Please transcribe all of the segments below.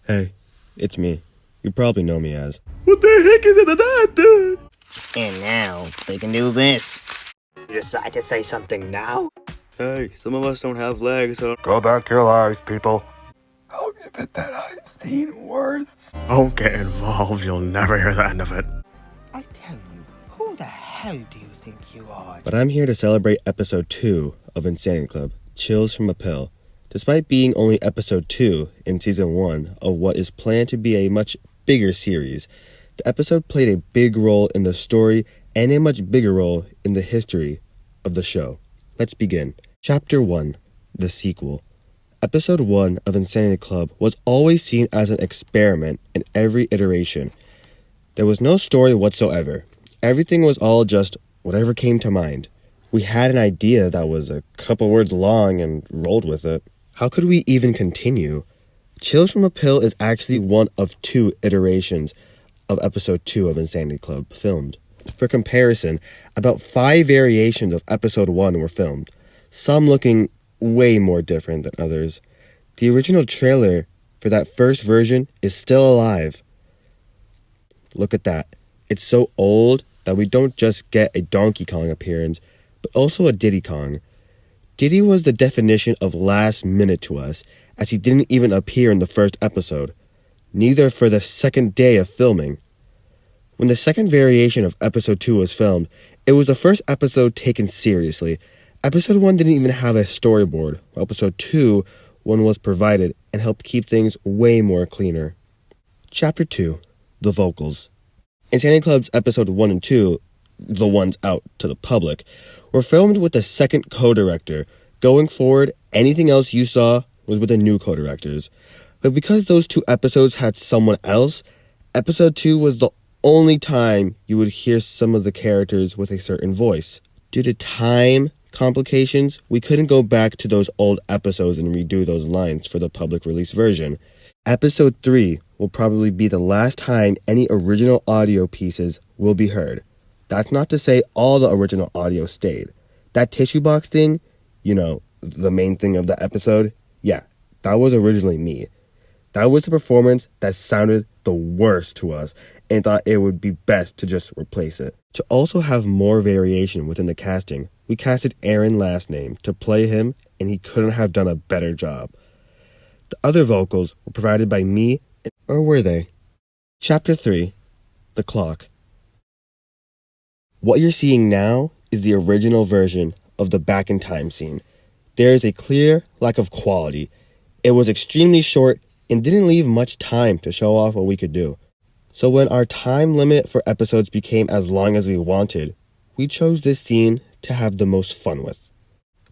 Hey, it's me. You probably know me as. What the heck is it? And now, they can do this. You decide to say something now? Hey, some of us don't have legs, so Go back to your lives, people. I'll give it that I've seen worse. don't get involved. You'll never hear the end of it. I tell you, who the hell do you think you are? But I'm here to celebrate episode 2 of Insanity Club, Chills from a Pill. Despite being only episode 2 in season 1 of what is planned to be a much bigger series, the episode played a big role in the story and a much bigger role in the history of the show. Let's begin. Chapter 1, the sequel. Episode 1 of Insanity Club was always seen as an experiment in every iteration. There was no story whatsoever. Everything was all just whatever came to mind. We had an idea that was a couple words long and rolled with it. How could we even continue? Chills from a Pill is actually one of 2 iterations of episode 2 of Insanity Club filmed. For comparison, about 5 variations of episode 1 were filmed, some looking way more different than others. The original trailer for that first version is still alive. Look at that. It's so old that we don't just get a Donkey Kong appearance, but also a Diddy Kong. Diddy was the definition of last minute to us, as he didn't even appear in the first episode, neither for the second day of filming. When the second variation of episode 2 was filmed, it was the first episode taken seriously. Episode 1 didn't even have a storyboard, while episode 2, one was provided and helped keep things way more cleaner. Chapter 2, the vocals. Insanity Club's episode 1 and 2, the ones out to the public, were filmed with the second co-director. Going forward, anything else you saw was with the new co-directors. But because those 2 episodes had someone else, episode 2 was the only time you would hear some of the characters with a certain voice. Due to time complications, we couldn't go back to those old episodes and redo those lines for the public release version. Episode 3 will probably be the last time any original audio pieces will be heard. That's not to say all the original audio stayed. That tissue box thing, the main thing of the episode, yeah, that was originally me. That was the performance that sounded the worst to us and thought it would be best to just replace it. To also have more variation within the casting, we casted Aaron Last Name to play him, and he couldn't have done a better job. The other vocals were provided by me, or were they? Chapter 3, The Clock. What you're seeing now is the original version of the Back in Time scene. There is a clear lack of quality. It was extremely short and didn't leave much time to show off what we could do. So when our time limit for episodes became as long as we wanted, we chose this scene to have the most fun with.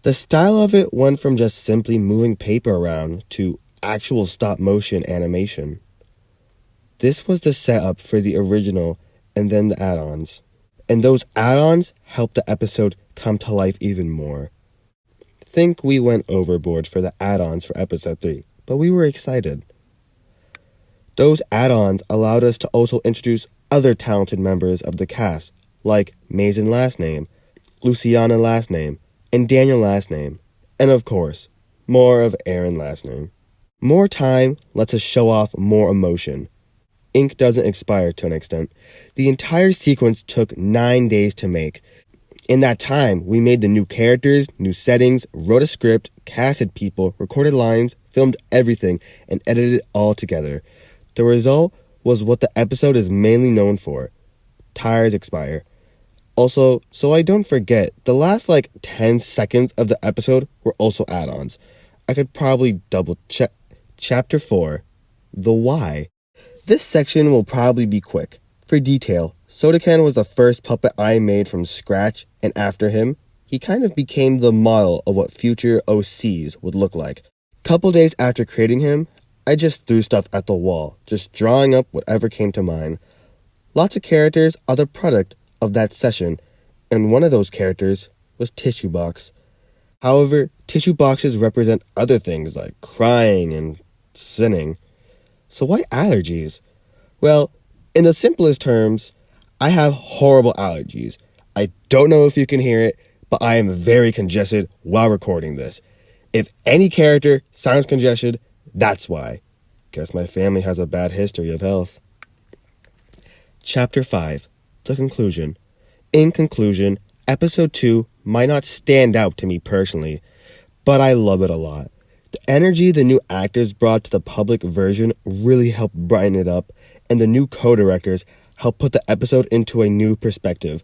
The style of it went from just simply moving paper around to actual stop-motion animation. This was the setup for the original and then the add-ons. And those add-ons helped the episode come to life even more. Think we went overboard for the add-ons for episode 3, but we were excited. Those add-ons allowed us to also introduce other talented members of the cast, like Mason Last Name, Luciana Last Name, and Daniel Last Name, and of course, more of Aaron Last Name. More time lets us show off more emotion. Ink doesn't expire to an extent. The entire sequence took 9 days to make. In that time, we made the new characters, new settings, wrote a script, casted people, recorded lines, filmed everything, and edited it all together. The result was what the episode is mainly known for. Tires expire. Also, so I don't forget, the last 10 seconds of the episode were also add-ons. I could probably double check. Chapter 4, The Why. This section will probably be quick. For detail, Sodacan was the first puppet I made from scratch, and after him, he kind of became the model of what future OCs would look like. Couple days after creating him, I just threw stuff at the wall, just drawing up whatever came to mind. Lots of characters are the product of that session, and one of those characters was Tissue Box. However, tissue boxes represent other things like crying and sinning. So why allergies? Well, in the simplest terms, I have horrible allergies. I don't know if you can hear it, but I am very congested while recording this. If any character sounds congested, that's why. Guess my family has a bad history of health. Chapter 5. The Conclusion. In conclusion, Episode 2 might not stand out to me personally, but I love it a lot. The energy the new actors brought to the public version really helped brighten it up, and the new co-directors helped put the episode into a new perspective.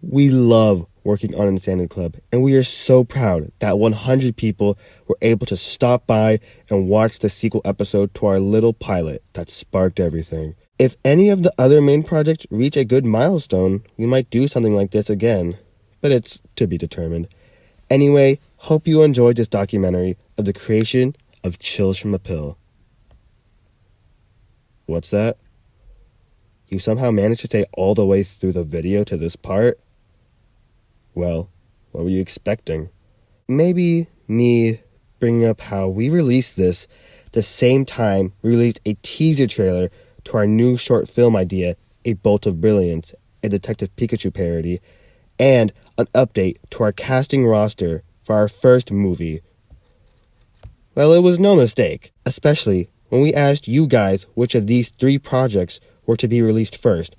We love working on Insanity Club, and we are so proud that 100 people were able to stop by and watch the sequel episode to our little pilot that sparked everything. If any of the other main projects reach a good milestone, we might do something like this again, but it's to be determined. Anyway, hope you enjoyed this documentary of the creation of Chills from a Pill. What's that? You somehow managed to stay all the way through the video to this part? Well, what were you expecting? Maybe me bringing up how we released this the same time we released a teaser trailer to our new short film idea, A Bolt of Brilliance, a Detective Pikachu parody, and an update to our casting roster for our first movie. Well, it was no mistake, especially when we asked you guys which of these 3 projects were to be released first.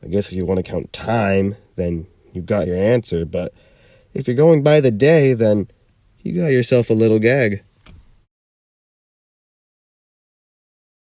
I guess if you want to count time, then you got your answer, but if you're going by the day, then you got yourself a little gag.